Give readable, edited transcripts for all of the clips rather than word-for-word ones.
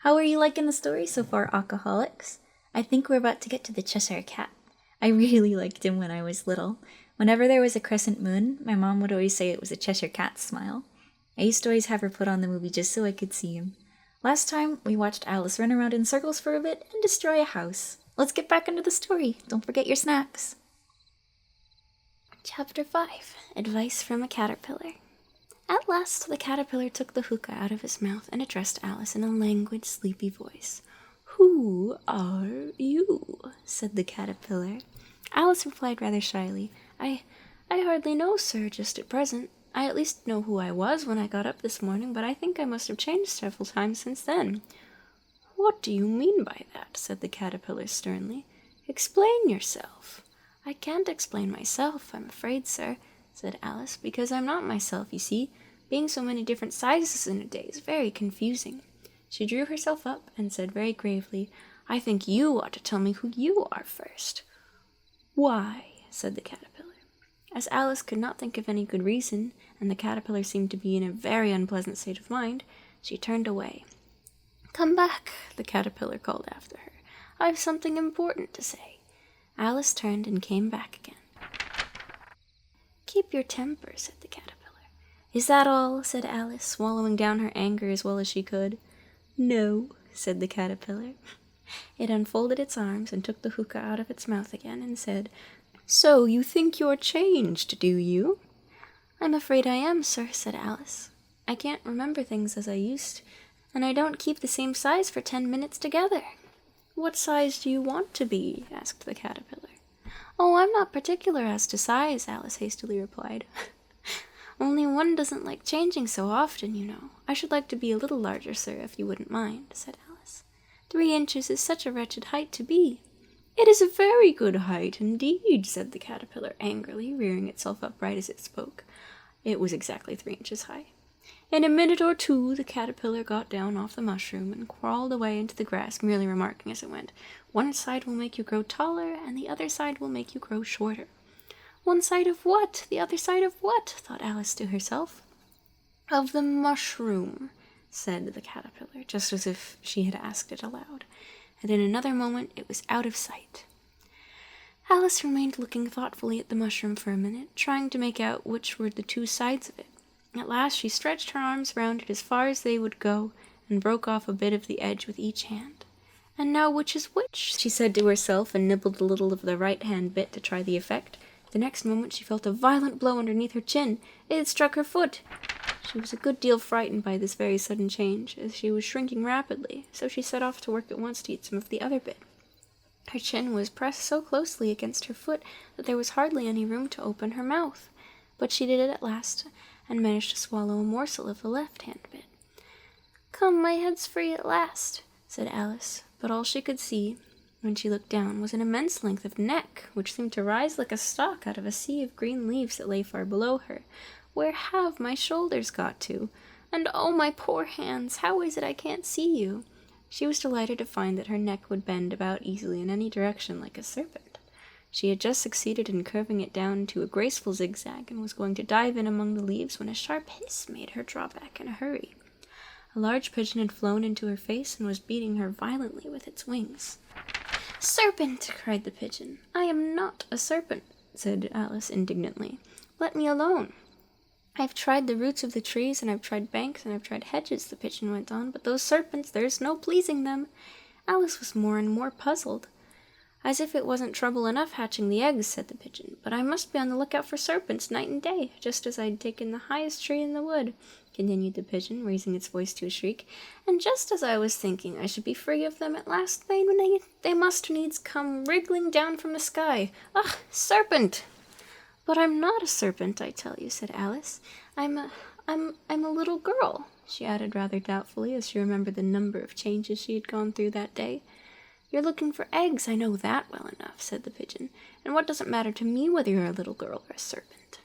How are you liking the story so far, alcoholics? I think we're about to get to the Cheshire Cat. I really liked him when I was little. Whenever there was a crescent moon, my mom would always say it was a Cheshire Cat's smile. I used to always have her put on the movie just so I could see him. Last time, we watched Alice run around in circles for a bit and destroy a house. Let's get back into the story. Don't forget your snacks. Chapter 5. Advice from a Caterpillar. At last the caterpillar took the hookah out of his mouth and addressed Alice in a languid, sleepy voice. "Who are you?" said the caterpillar. Alice replied rather shyly, I hardly know, sir, just at present. I at least know who I was when I got up this morning, but I think I must have changed several times since then." "What do you mean by that?" said the caterpillar sternly. "Explain yourself." "I can't explain myself, I'm afraid, sir," said Alice, "because I'm not myself, you see. Being so many different sizes in a day is very confusing." She drew herself up and said very gravely, "I think you ought to tell me who you are first." "Why?" said the caterpillar. As Alice could not think of any good reason, and the caterpillar seemed to be in a very unpleasant state of mind, she turned away. "Come back," the caterpillar called after her. "I've something important to say." Alice turned and came back again. "Keep your temper," said the caterpillar. "Is that all?" said Alice, swallowing down her anger as well as she could. "No," said the caterpillar. It unfolded its arms and took the hookah out of its mouth again and said, "So you think you're changed, do you?" "I'm afraid I am, sir," said Alice. "I can't remember things as I used, and I don't keep the same size for 10 minutes together." "What size do you want to be?" asked the caterpillar. "Oh, I'm not particular as to size," Alice hastily replied. "Only one doesn't like changing so often, you know. I should like to be a little larger, sir, if you wouldn't mind," said Alice. 3 inches is such a wretched height to be." "It is a very good height indeed," said the caterpillar angrily, rearing itself upright as it spoke. It was exactly 3 inches high. In a minute or two the caterpillar got down off the mushroom and crawled away into the grass, merely remarking as it went, "One side will make you grow taller, and the other side will make you grow shorter." "One side of what? The other side of what?" thought Alice to herself. "Of the mushroom," said the caterpillar, just as if she had asked it aloud, and in another moment it was out of sight. Alice remained looking thoughtfully at the mushroom for a minute, trying to make out which were the 2 sides of it. At last she stretched her arms round it as far as they would go, and broke off a bit of the edge with each hand. "And now which is which?" she said to herself, and nibbled a little of the right-hand bit to try the effect. The next moment she felt a violent blow underneath her chin. It had struck her foot. She was a good deal frightened by this very sudden change, as she was shrinking rapidly, so she set off to work at once to eat some of the other bit. Her chin was pressed so closely against her foot that there was hardly any room to open her mouth, but she did it at last, and managed to swallow a morsel of the left-hand bit. "Come, my head's free at last," said Alice, but all she could see, when she looked down, was an immense length of neck, which seemed to rise like a stalk out of a sea of green leaves that lay far below her. "Where have my shoulders got to? And oh, my poor hands, how is it I can't see you?" She was delighted to find that her neck would bend about easily in any direction like a serpent. She had just succeeded in curving it down to a graceful zigzag, and was going to dive in among the leaves when a sharp hiss made her draw back in a hurry. A large pigeon had flown into her face and was beating her violently with its wings. "Serpent!" cried the pigeon. "I am not a serpent," said Alice indignantly. "Let me alone." "I've tried the roots of the trees, and I've tried banks, and I've tried hedges," the pigeon went on, "but those serpents, there's no pleasing them." Alice was more and more puzzled. "As if it wasn't trouble enough hatching the eggs," said the pigeon, "but I must be on the lookout for serpents night and day, just as I'd taken the highest tree in the wood," continued the pigeon, raising its voice to a shriek, "and just as I was thinking I should be free of them at last, they must needs come wriggling down from the sky. Ugh, serpent!" "But I'm not a serpent, I tell you," said Alice. I'm a little girl," she added rather doubtfully, as she remembered the number of changes she had gone through that day. "You're looking for eggs, I know that well enough," said the pigeon, "and what does it matter to me whether you're a little girl or a serpent?"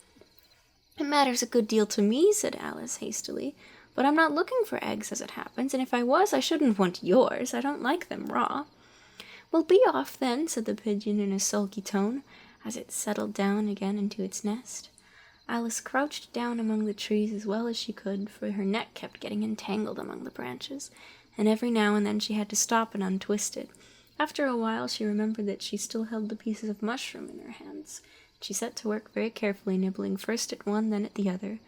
"It matters a good deal to me," said Alice hastily, "but I'm not looking for eggs as it happens, and if I was, I shouldn't want yours. I don't like them raw." "Well, be off then," said the pigeon in a sulky tone, as it settled down again into its nest. Alice crouched down among the trees as well as she could, for her neck kept getting entangled among the branches. and every now and then she had to stop and untwist it. After a while she remembered that she still held the pieces of mushroom in her hands. She set to work very carefully, nibbling first at one, then at the other,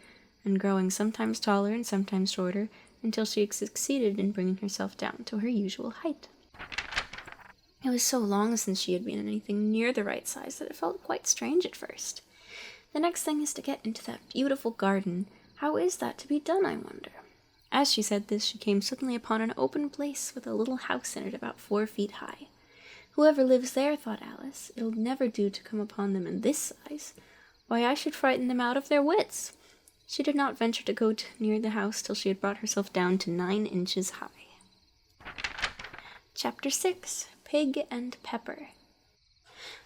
and growing sometimes taller and sometimes shorter, until she had succeeded in bringing herself down to her usual height. It was so long since she had been anything near the right size that it felt quite strange at first. The next thing is to get into that beautiful garden. How is that to be done, I wonder? As she said this, she came suddenly upon an open place with a little house in it about 4 feet high. Whoever lives there, thought Alice, it'll never do to come upon them in this size. Why, I should frighten them out of their wits. She did not venture to go near the house till she had brought herself down to 9 inches high. Chapter 6. Pig and Pepper.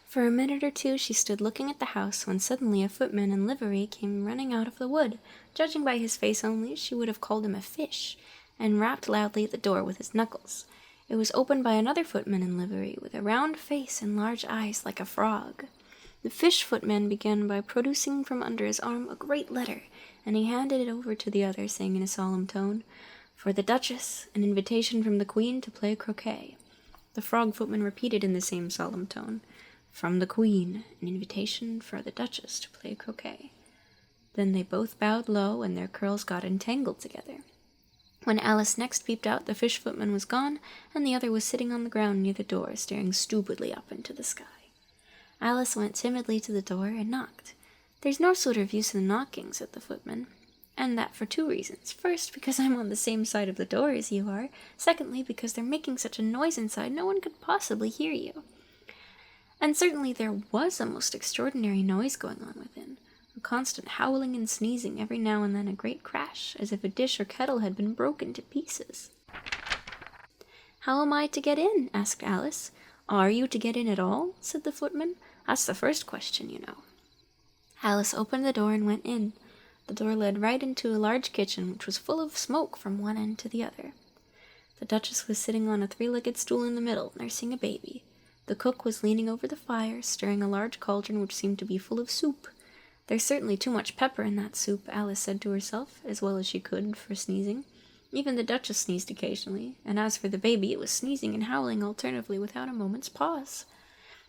For a minute or two she stood looking at the house, when suddenly a footman in livery came running out of the wood. Judging by his face only, she would have called him a fish, and rapped loudly at the door with his knuckles. It was opened by another footman in livery, with a round face and large eyes like a frog. The fish footman began by producing from under his arm a great letter, and he handed it over to the other, saying in a solemn tone, "For the Duchess, an invitation from the Queen to play croquet." The frog footman repeated in the same solemn tone, "From the Queen, an invitation for the Duchess to play croquet." Then they both bowed low, and their curls got entangled together. When Alice next peeped out, the fish footman was gone, and the other was sitting on the ground near the door, staring stupidly up into the sky. Alice went timidly to the door and knocked. "There's no sort of use in knocking," said the footman, "and that for 2 reasons. First, because I'm on the same side of the door as you are. Secondly, because they're making such a noise inside, no one could possibly hear you." And certainly there was a most extraordinary noise going on within, a constant howling and sneezing, every now and then a great crash, as if a dish or kettle had been broken to pieces. "How am I to get in?" asked Alice. "Are you to get in at all?" said the footman. "That's the first question, you know." Alice opened the door and went in. The door led right into a large kitchen, which was full of smoke from one end to the other. The Duchess was sitting on a 3-legged stool in the middle, nursing a baby. The cook was leaning over the fire, stirring a large cauldron which seemed to be full of soup. "There's certainly too much pepper in that soup," Alice said to herself, as well as she could, for sneezing. Even the Duchess sneezed occasionally, and as for the baby, it was sneezing and howling alternately without a moment's pause.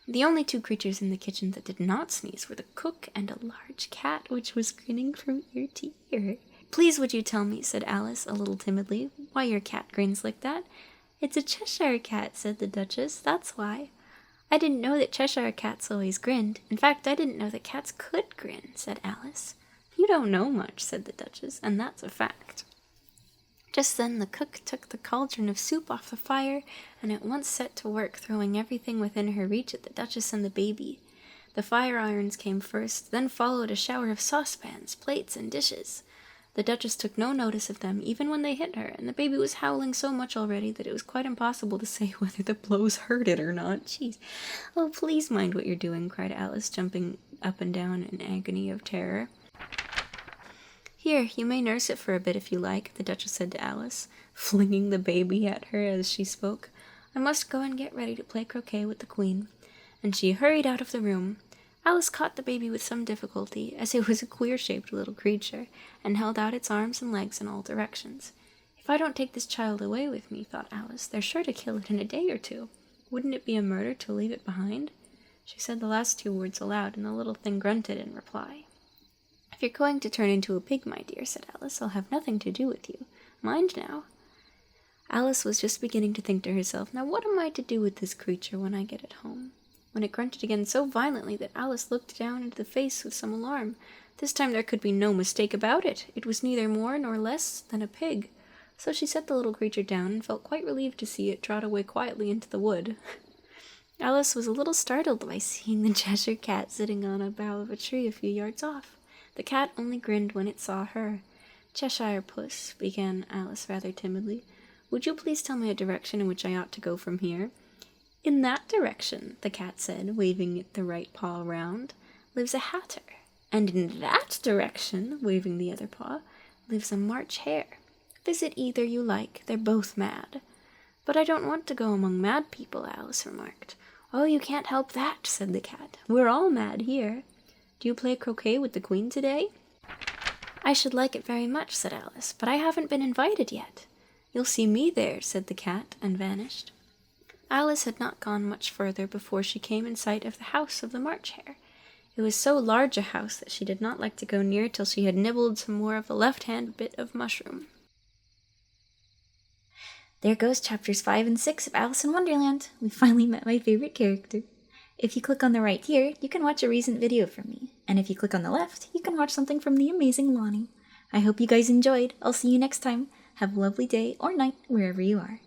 The only 2 creatures in the kitchen that did not sneeze were the cook and a large cat, which was grinning from ear to ear. "Please would you tell me," said Alice, a little timidly, "why your cat grins like that?" "It's a Cheshire cat," said the Duchess, "that's why." "I didn't know that Cheshire cats always grinned. In fact, I didn't know that cats could grin," said Alice. "You don't know much," said the Duchess, "and that's a fact." Just then the cook took the cauldron of soup off the fire, and at once set to work throwing everything within her reach at the Duchess and the baby. The fire irons came first, then followed a shower of saucepans, plates, and dishes. The Duchess took no notice of them, even when they hit her, and the baby was howling so much already that it was quite impossible to say whether the blows hurt it or not. "Jeez. Oh, please mind what you're doing," cried Alice, jumping up and down in agony of terror. "Here, you may nurse it for a bit if you like," the Duchess said to Alice, flinging the baby at her as she spoke. "I must go and get ready to play croquet with the Queen." And she hurried out of the room. Alice caught the baby with some difficulty, as it was a queer-shaped little creature, and held out its arms and legs in all directions. "If I don't take this child away with me," thought Alice, "they're sure to kill it in a day or 2. Wouldn't it be a murder to leave it behind?" She said the last 2 words aloud, and the little thing grunted in reply. "If you're going to turn into a pig, my dear," said Alice, "I'll have nothing to do with you. Mind now." Alice was just beginning to think to herself, "Now what am I to do with this creature when I get it home?" when it grunted again so violently that Alice looked down into the face with some alarm. This time there could be no mistake about it. It was neither more nor less than a pig. So she set the little creature down and felt quite relieved to see it trot away quietly into the wood. Alice was a little startled by seeing the Cheshire cat sitting on a bough of a tree a few yards off. The cat only grinned when it saw her. "Cheshire Puss," began Alice rather timidly, "would you please tell me a direction in which I ought to go from here?" "In that direction," the cat said, waving the right paw round, "lives a hatter. And in that direction," waving the other paw, "lives a March hare. Visit either you like, they're both mad." "But I don't want to go among mad people," Alice remarked. "Oh, you can't help that," said the cat. "We're all mad here. Do you play croquet with the Queen today?" "I should like it very much," said Alice, "but I haven't been invited yet." You'll see me there, said the cat, and vanished. Alice had not gone much further before she came in sight of the house of the March Hare. It was so large a house that she did not like to go near till she had nibbled some more of the left-hand bit of mushroom. There goes chapters 5 and 6 of Alice in Wonderland. We finally met my favorite character. If you click on the right here, you can watch a recent video from me. And if you click on the left, you can watch something from the amazing Lonnie. I hope you guys enjoyed. I'll see you next time. Have a lovely day or night wherever you are.